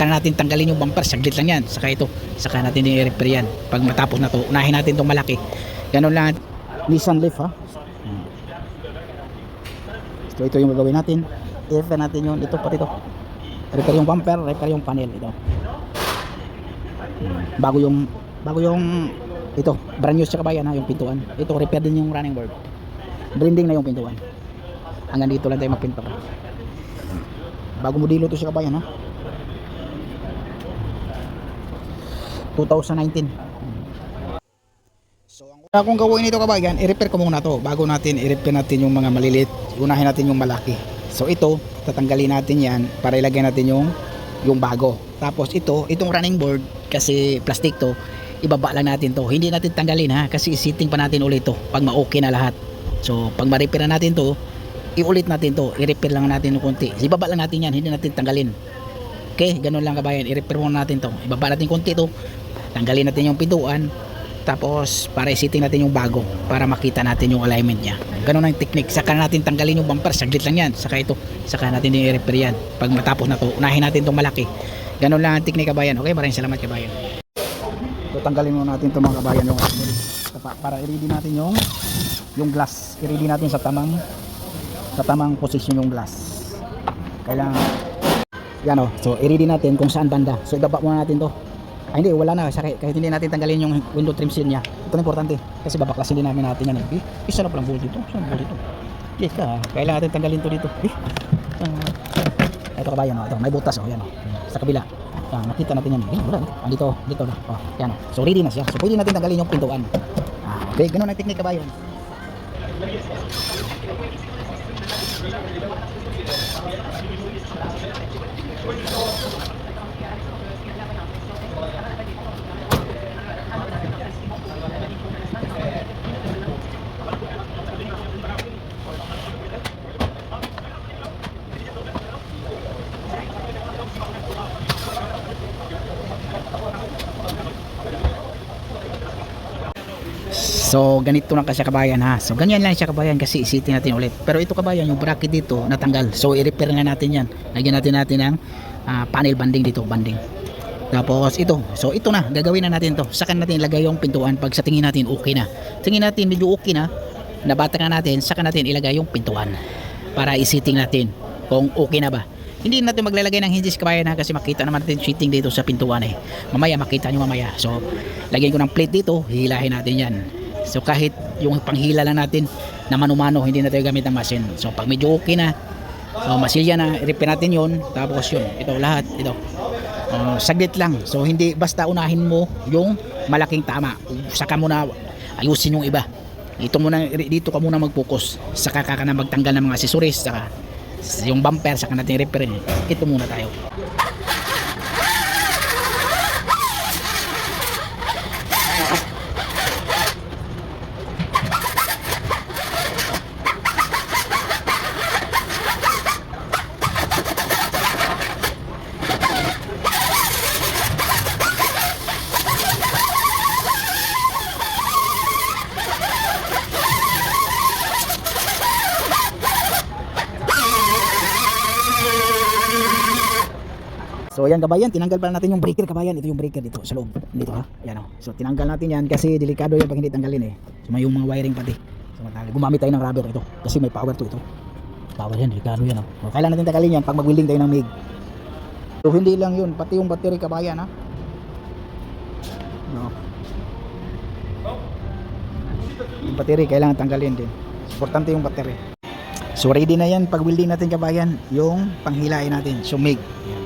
Saka natin tanggalin yung bumper, saglit lang yan. Saka ito, saka natin i-repair yan. Pag matapos na to, unahin natin itong malaki. Ganun lang. Nissan Leaf ha. So ito yung gagawin natin. I-repair natin yun. Ito pati ito. Repair yung bumper, repair yung panel. Ito. Bago yung ito, brand new sa kabayan ha, yung pintuan. Ito, repair din yung running board. Blending na yung pintuan. Hanggang dito lang tayo magpinto. Bago modelo to sa kabayan ha. 2019. So ang kung gawin ito kabayan, i-repair ko muna to bago natin i-repair natin yung mga maliliit. Unahin natin yung malaki. So ito, tatanggalin natin yan para ilagay natin yung bago. Tapos itong running board kasi plastic to, ibaba lang natin to. Hindi natin tanggalin ha kasi i-setting pa natin ulit to pag ma-okay na lahat. So pag ma-repair na natin to, i-ulit natin to, i-repair lang natin ng konti. Ibaba lang natin yan, hindi natin tanggalin. Okay, ganun lang kabayan, i-repair muna natin to. Ibaba natin konti to, tanggalin natin yung pintuan, tapos para i-setting natin yung bago para makita natin yung alignment niya. Ganun ang technique. Saka natin tanggalin yung bumper, saglit lang yan. Saka ito, saka natin i-repair yan. Pag matapos na to, unahin natin itong malaki. Ganun lang ang technique kabayan. Okay, maraming salamat kabayan. So tanggalin muna natin itong mga kabayan yung para i-ready natin yung glass. I-ready natin sa tamang posisyon yung glass. Kailangan yan o. So i-ready natin kung saan banda. So ibaba muna natin to. Ay hindi, wala na. Kahit hindi natin tanggalin yung window trim seal nya. Ito na importante. Kasi babaklasin din namin natin yan. Isa na palang bolt dito. Saan bolt dito? Yes ka. Kailangan natin tanggalin to dito. Ito kabayan o. Ito, may butas o. Yan o. Sa kabila. Nakita natin yan. Wala. Dito na. O, yan o. So ready na siya. So pwede natin tanggalin yung pintuan. Okay, ganun ang technique kabayan. So ganito lang kasi kabayan ha. So ganyan lang siya kabayan kasi isitin natin ulit. Pero ito kabayan yung bracket dito natanggal. So i-repair nga natin yan. Lagyan natin ng panel banding dito, banding. Tapos ito. So ito na, gagawin na natin to. Saka natin ilagay yung pintuan pag sa tingin natin okay na. Tingin natin medyo okay na. Nabata na natin, saka natin ilagay yung pintuan para isiting natin kung okay na ba. Hindi natin maglalagay ng hinges kabayan ha kasi makita naman natin shitting dito sa pintuan eh. Mamaya makita nyo mamaya. So lagyan ko ng plate dito, hihilahin natin yan. So kahit yung panghila lang natin na mano-mano, hindi natin gamit ng machine. So pag medyo okay na, so masilya na, i-repair natin yun. Tapos yun, ito lahat, ito. Saglit lang. So hindi basta unahin mo yung malaking tama. Saka mo na ayusin yung iba. Dito ka muna mag-focus. Saka ka na magtanggal ng mga accessories. Saka yung bumper, saka natin i-repair. Ito muna tayo. So ayan kabayan, tinanggal pala natin yung breaker kabayan. Ito yung breaker dito sa loob. Dito ha. Yan o. So tinanggal natin yan kasi delikado yan pag hindi tanggalin eh. So may yung mga wiring pati. So gumamit tayo ng rubber ito. Kasi may power to ito. Power yan, delikado yan o. So kailangan natin tanggalin yan pag mag-welding tayo ng MIG. So hindi lang yun, pati yung battery kabayan ha. No. Yung battery kailangan tanggalin din. Importante yung battery. So ready na yan pag welding natin kabayan. Yung panghilain natin. So MIG. Yan.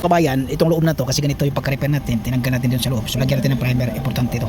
Kabayan, itong loob na to kasi ganito yung pagka-repair natin, tinanggal natin dun sa loob, so lagyan natin ng primer, importante ito.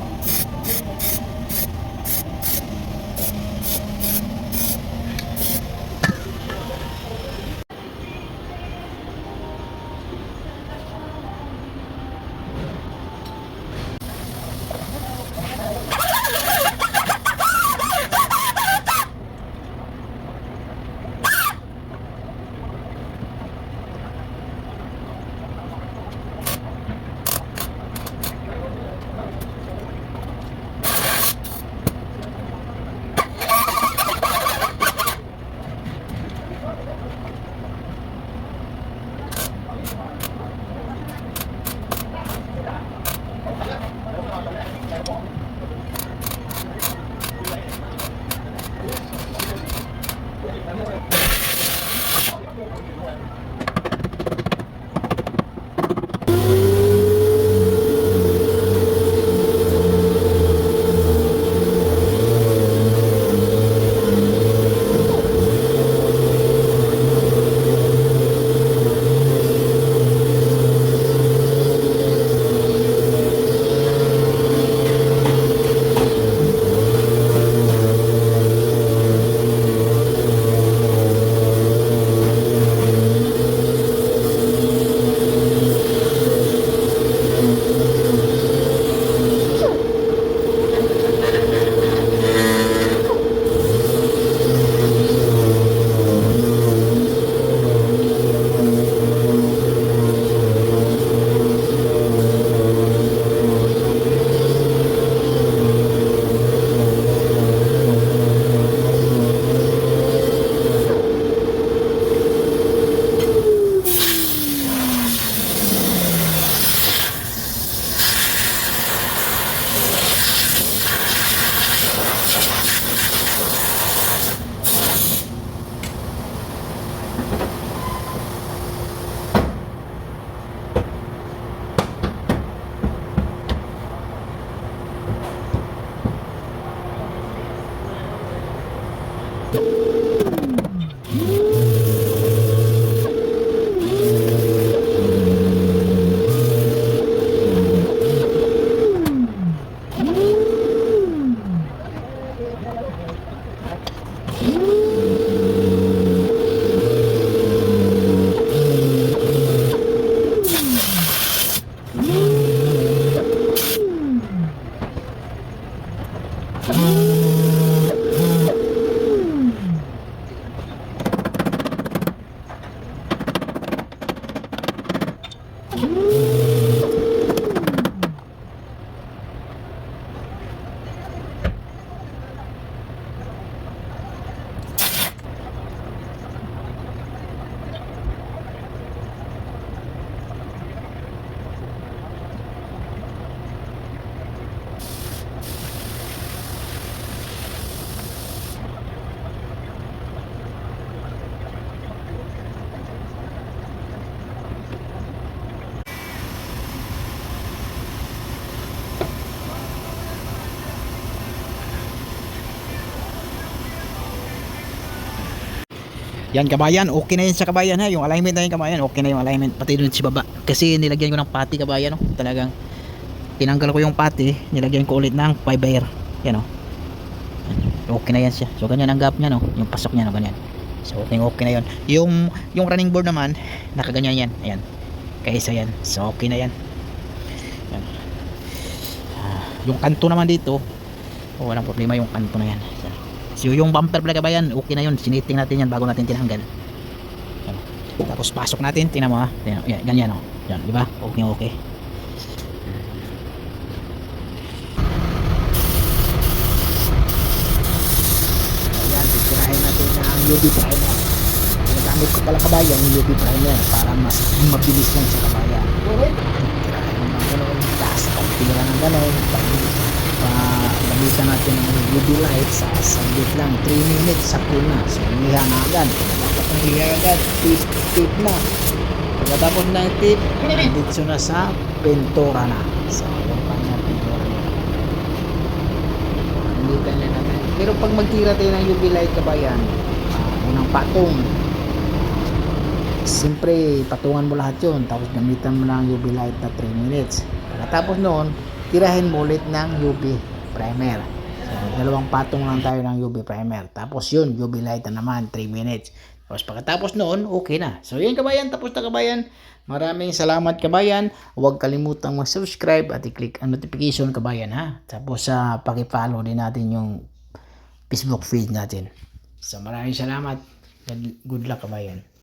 Yan kabayan, okay na yan sa kabayan ha. Yung alignment na yan kabayan, okay na yung alignment. Pati dun sa baba. Kasi nilagyan ko ng pati kabayan, no? Talagang tinanggal ko yung pati, nilagyan ko ulit ng fiber. Yan, no? Okay na yan siya. So ganyan ang gap niya, no? Yung pasok niya, no? Ganyan. So okay, okay na yan. Yung running board naman, nakaganyan yan. Ayan. Kaisa yan. So okay na yan. Yan. Yung kanto naman dito, walang problema yung kanto na yan. So yung bumper pala kabayan, okay na yun. Siniting natin yan bago natin tinanggal. Yan. Tapos pasok natin, tingnan mo ha. Yan, ganyan o. Yan, di ba? Okay, okay. Ayan, titirahin natin ang UV primer. gamit ko pala kabayan yung UV primer para mas mabilis lang sa kabayan. Tirahin mo ng gano'n, taas ang tira ng gano'n, gamitan natin ng UV light sa saglit lang, 3 minutes sa pool na. So umiha na agad, dapat ang hiha agad, tip na. Pagkatapos ng tip, dito na sa pintura na. So yung kanya pintura na. Gamitan na natin. Pero pag magtira tayo ng UV light kabayan, unang patong, siyempre patungan mo lahat yun, tapos gamitan mo lang UV light na 3 minutes. Pagkatapos noon, tirahin mo ulit ng UV primer. So, dalawang patong lang tayo ng UV primer. Tapos yun, UV light na naman, 3 minutes. Tapos pagkatapos noon, okay na. So yun kabayan, tapos na kabayan. Maraming salamat kabayan. Huwag kalimutang mag-subscribe at i-click ang notification kabayan ha. Tapos paki-follow din natin yung Facebook feed natin. So maraming salamat. Good luck kabayan.